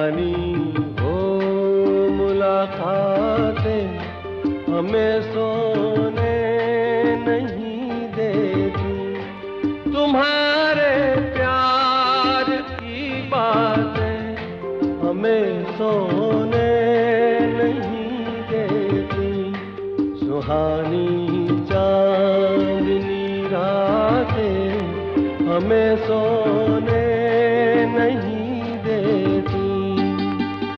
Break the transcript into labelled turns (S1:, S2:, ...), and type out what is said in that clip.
S1: पुरानी वो मुलाकातें हमें सोने नहीं देती। तुम्हारे प्यार की बातें हमें सोने नहीं देती। सुहानी चांदनी रातें हमें सोने